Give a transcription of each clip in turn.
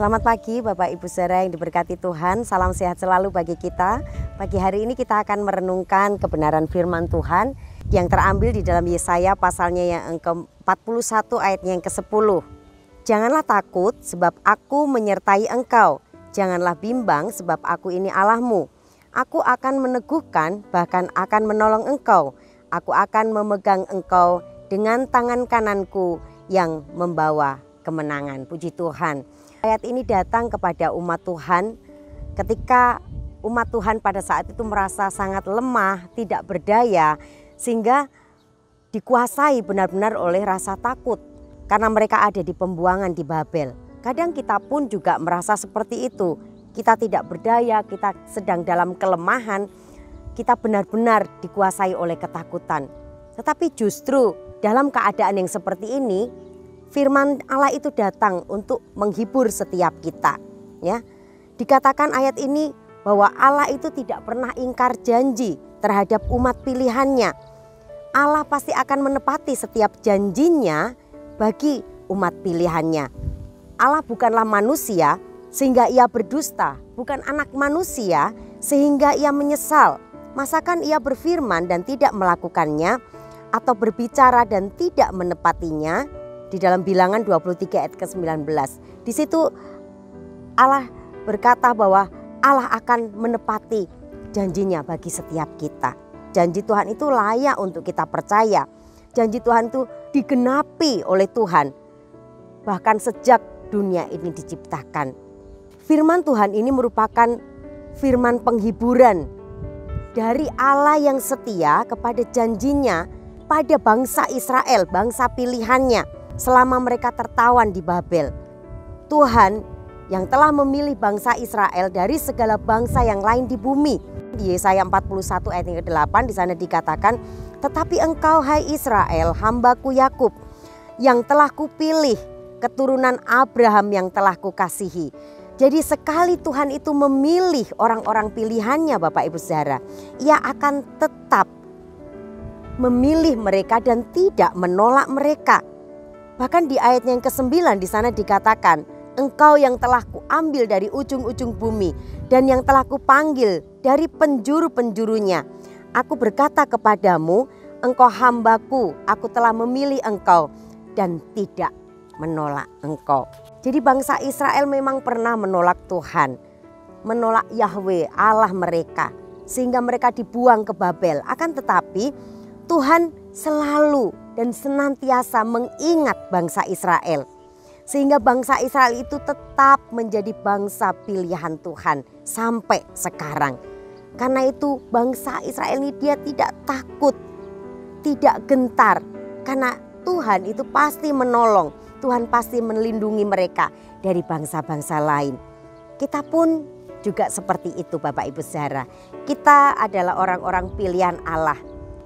Selamat pagi Bapak Ibu Saudara yang diberkati Tuhan. Salam sehat selalu bagi kita. Pagi hari ini kita akan merenungkan kebenaran firman Tuhan yang terambil di dalam Yesaya pasalnya yang ke-41 ayatnya yang ke-10. Janganlah takut sebab aku menyertai engkau. Janganlah bimbang sebab aku ini Allahmu. Aku akan meneguhkan bahkan akan menolong engkau. Aku akan memegang engkau dengan tangan kananku yang membawa kemenangan. Puji Tuhan. Ayat ini datang kepada umat Tuhan ketika umat Tuhan pada saat itu merasa sangat lemah, tidak berdaya, sehingga dikuasai benar-benar oleh rasa takut karena mereka ada di pembuangan di Babel. Kadang kita pun juga merasa seperti itu. Kita tidak berdaya, kita sedang dalam kelemahan, kita benar-benar dikuasai oleh ketakutan. Tetapi justru dalam keadaan yang seperti ini, firman Allah itu datang untuk menghibur setiap kita. Ya, dikatakan ayat ini bahwa Allah itu tidak pernah ingkar janji terhadap umat pilihannya. Allah pasti akan menepati setiap janjinya bagi umat pilihannya. Allah bukanlah manusia sehingga ia berdusta, bukan anak manusia sehingga ia menyesal. Masakan ia berfirman dan tidak melakukannya, atau berbicara dan tidak menepatinya? Di dalam Bilangan 23 ayat ke-19. Di situ Allah berkata bahwa Allah akan menepati janjinya bagi setiap kita. Janji Tuhan itu layak untuk kita percaya. Janji Tuhan itu digenapi oleh Tuhan. Bahkan sejak dunia ini diciptakan. Firman Tuhan ini merupakan firman penghiburan dari Allah yang setia kepada janjinya pada bangsa Israel, bangsa pilihannya. Selama mereka tertawan di Babel, Tuhan yang telah memilih bangsa Israel dari segala bangsa yang lain di bumi. Di Yesaya 41 ayat yang ke-8 di sana dikatakan, tetapi engkau hai Israel, hambaku Yakub, yang telah kupilih, keturunan Abraham yang telah kukasihi. Jadi sekali Tuhan itu memilih orang-orang pilihannya Bapak Ibu Saudara, ia akan tetap memilih mereka dan tidak menolak mereka. Bahkan di ayat yang ke-9 di sana dikatakan, engkau yang telah kuambil dari ujung-ujung bumi dan yang telah kupanggil dari penjuru-penjurunya. Aku berkata kepadamu, engkau hambaku, aku telah memilih engkau dan tidak menolak engkau. Jadi bangsa Israel memang pernah menolak Tuhan, menolak Yahweh Allah mereka, sehingga mereka dibuang ke Babel. Akan tetapi Tuhan selalu dan senantiasa mengingat bangsa Israel. Sehingga bangsa Israel itu tetap menjadi bangsa pilihan Tuhan sampai sekarang. Karena itu bangsa Israel ini dia tidak takut, tidak gentar. Karena Tuhan itu pasti menolong, Tuhan pasti melindungi mereka dari bangsa-bangsa lain. Kita pun juga seperti itu Bapak Ibu Saudara. Kita adalah orang-orang pilihan Allah.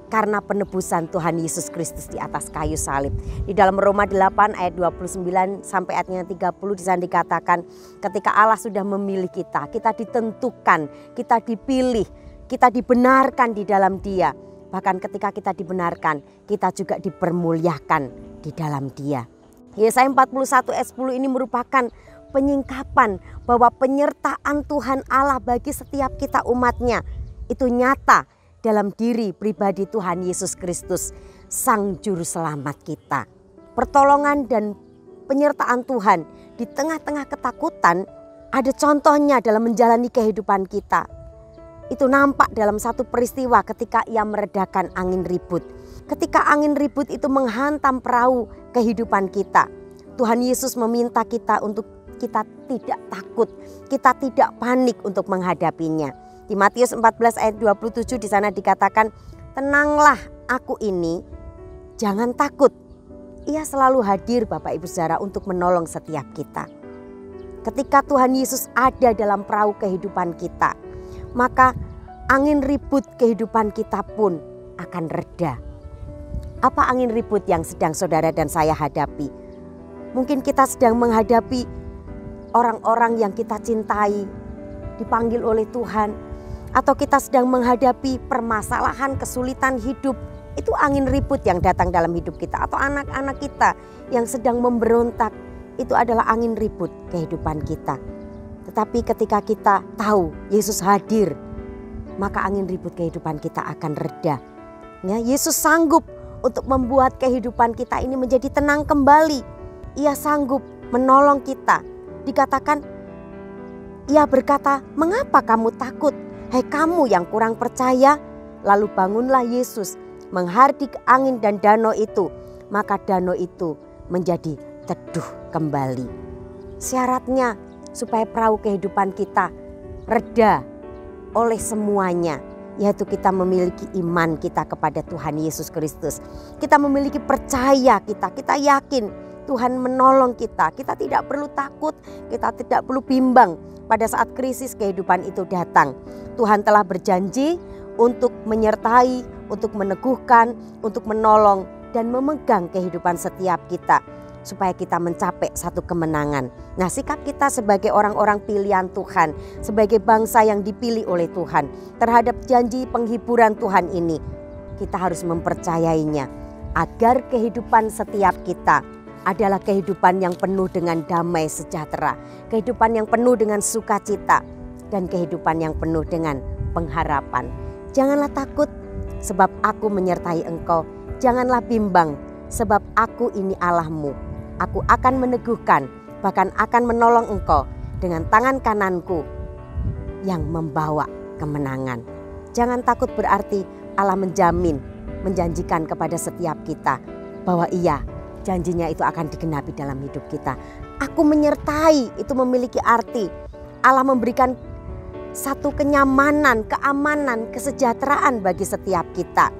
Karena penebusan Tuhan Yesus Kristus di atas kayu salib. Di dalam Roma 8 ayat 29 sampai ayatnya 30 di sana dikatakan, ketika Allah sudah memilih kita, kita ditentukan, kita dipilih, kita dibenarkan di dalam Dia. Bahkan ketika kita dibenarkan, kita juga dipermuliakan di dalam Dia. Yesaya 41 ayat 10 ini merupakan penyingkapan bahwa penyertaan Tuhan Allah bagi setiap kita umatnya itu nyata dalam diri pribadi Tuhan Yesus Kristus, Sang Juru Selamat kita. Pertolongan dan penyertaan Tuhan di tengah-tengah ketakutan ada contohnya dalam menjalani kehidupan kita. Itu nampak dalam satu peristiwa ketika ia meredakan angin ribut. Ketika angin ribut itu menghantam perahu kehidupan kita, Tuhan Yesus meminta kita untuk kita tidak takut, kita tidak panik untuk menghadapinya. Di Matius 14 ayat 27 di sana dikatakan, tenanglah aku ini, jangan takut. Ia selalu hadir Bapak Ibu Saudara untuk menolong setiap kita. Ketika Tuhan Yesus ada dalam perahu kehidupan kita, maka angin ribut kehidupan kita pun akan reda. Apa angin ribut yang sedang saudara dan saya hadapi? Mungkin kita sedang menghadapi orang-orang yang kita cintai, dipanggil oleh Tuhan. Atau kita sedang menghadapi permasalahan, kesulitan hidup. Itu angin ribut yang datang dalam hidup kita. Atau anak-anak kita yang sedang memberontak, itu adalah angin ribut kehidupan kita. Tetapi ketika kita tahu Yesus hadir, maka angin ribut kehidupan kita akan reda. Ya, Yesus sanggup untuk membuat kehidupan kita ini menjadi tenang kembali. Ia sanggup menolong kita. Dikatakan, ia berkata, "Mengapa kamu takut, hai kamu yang kurang percaya?" Lalu bangunlah Yesus menghardik angin dan danau itu. Maka danau itu menjadi teduh kembali. Syaratnya supaya perahu kehidupan kita reda oleh semuanya, yaitu kita memiliki iman kita kepada Tuhan Yesus Kristus. Kita memiliki percaya kita yakin Tuhan menolong kita. Kita tidak perlu takut, kita tidak perlu bimbang pada saat krisis kehidupan itu datang. Tuhan telah berjanji untuk menyertai, untuk meneguhkan, untuk menolong dan memegang kehidupan setiap kita supaya kita mencapai satu kemenangan. Nah, sikap kita sebagai orang-orang pilihan Tuhan, sebagai bangsa yang dipilih oleh Tuhan terhadap janji penghiburan Tuhan ini, kita harus mempercayainya agar kehidupan setiap kita adalah kehidupan yang penuh dengan damai sejahtera, kehidupan yang penuh dengan sukacita, dan kehidupan yang penuh dengan pengharapan. Janganlah takut, sebab aku menyertai engkau. Janganlah bimbang, sebab aku ini Allahmu. Aku akan meneguhkan, bahkan akan menolong engkau dengan tangan kananku yang membawa kemenangan. Jangan takut berarti Allah menjanjikan kepada setiap kita bahwa iya, janjinya itu akan digenapi dalam hidup kita. Aku menyertai, itu memiliki arti Allah memberikan satu kenyamanan, keamanan, kesejahteraan bagi setiap kita.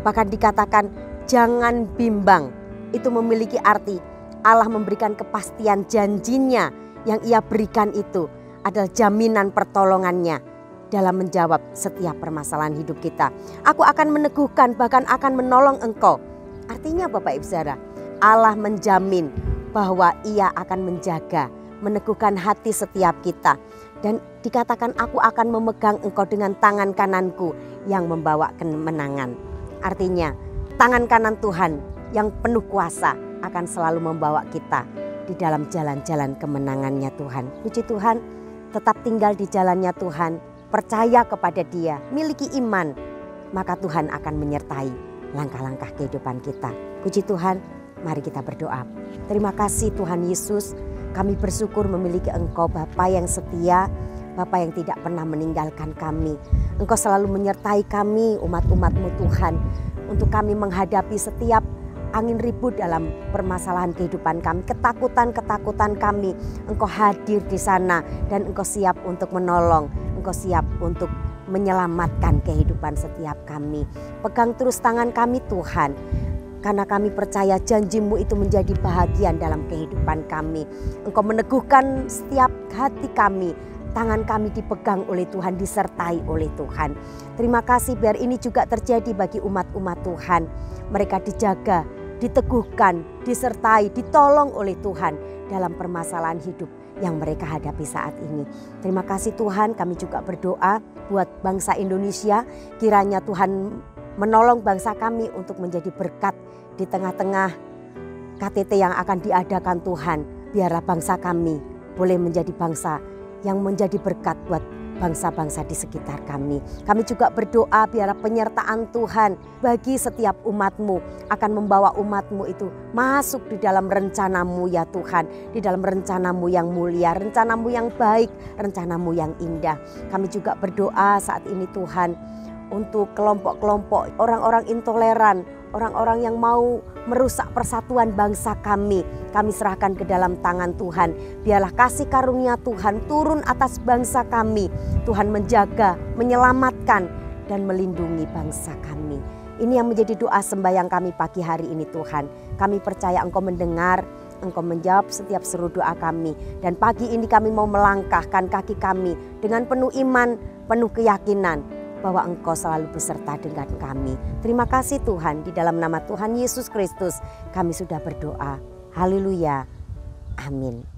Bahkan dikatakan jangan bimbang, itu memiliki arti Allah memberikan kepastian janjinya yang ia berikan itu adalah jaminan pertolongannya dalam menjawab setiap permasalahan hidup kita. Aku akan meneguhkan, bahkan akan menolong engkau. Artinya Bapak Ibu Saudara, Allah menjamin bahwa ia akan menjaga, meneguhkan hati setiap kita. Dan dikatakan aku akan memegang engkau dengan tangan kananku yang membawa kemenangan. Artinya tangan kanan Tuhan yang penuh kuasa akan selalu membawa kita di dalam jalan-jalan kemenangannya Tuhan. Puji Tuhan, tetap tinggal di jalannya Tuhan, percaya kepada Dia, miliki iman, maka Tuhan akan menyertai langkah-langkah kehidupan kita. Puji Tuhan, mari kita berdoa. Terima kasih Tuhan Yesus, kami bersyukur memiliki Engkau Bapa yang setia, Bapa yang tidak pernah meninggalkan kami. Engkau selalu menyertai kami umat-umat-Mu Tuhan, untuk kami menghadapi setiap angin ribut dalam permasalahan kehidupan kami, ketakutan-ketakutan kami. Engkau hadir di sana dan Engkau siap untuk menolong, Engkau siap untuk menyelamatkan kehidupan setiap kami. Pegang terus tangan kami Tuhan, karena kami percaya janji-Mu itu menjadi bahagian dalam kehidupan kami. Engkau meneguhkan setiap hati kami, tangan kami dipegang oleh Tuhan, disertai oleh Tuhan. Terima kasih biar ini juga terjadi bagi umat-umat Tuhan. Mereka dijaga, diteguhkan, disertai, ditolong oleh Tuhan dalam permasalahan hidup yang mereka hadapi saat ini. Terima kasih Tuhan, kami juga berdoa buat bangsa Indonesia. Kiranya Tuhan menolong bangsa kami untuk menjadi berkat di tengah-tengah KTT yang akan diadakan Tuhan. Biarlah bangsa kami boleh menjadi bangsa yang menjadi berkat buat bangsa-bangsa di sekitar kami. Kami juga berdoa biarlah penyertaan Tuhan bagi setiap umat-Mu akan membawa umat-Mu itu masuk di dalam rencana-Mu ya Tuhan. Di dalam rencana-Mu yang mulia, rencana-Mu yang baik, rencana-Mu yang indah. Kami juga berdoa saat ini Tuhan untuk kelompok-kelompok orang-orang intoleran, orang-orang yang mau merusak persatuan bangsa kami. Kami serahkan ke dalam tangan Tuhan. Biarlah kasih karunia Tuhan turun atas bangsa kami. Tuhan menjaga, menyelamatkan, dan melindungi bangsa kami. Ini yang menjadi doa sembahyang kami pagi hari ini Tuhan. Kami percaya Engkau mendengar, Engkau menjawab setiap seru doa kami. Dan pagi ini kami mau melangkahkan kaki kami dengan penuh iman, penuh keyakinan bahwa Engkau selalu beserta dengan kami. Terima kasih Tuhan, di dalam nama Tuhan Yesus Kristus kami sudah berdoa. Haleluya. Amin.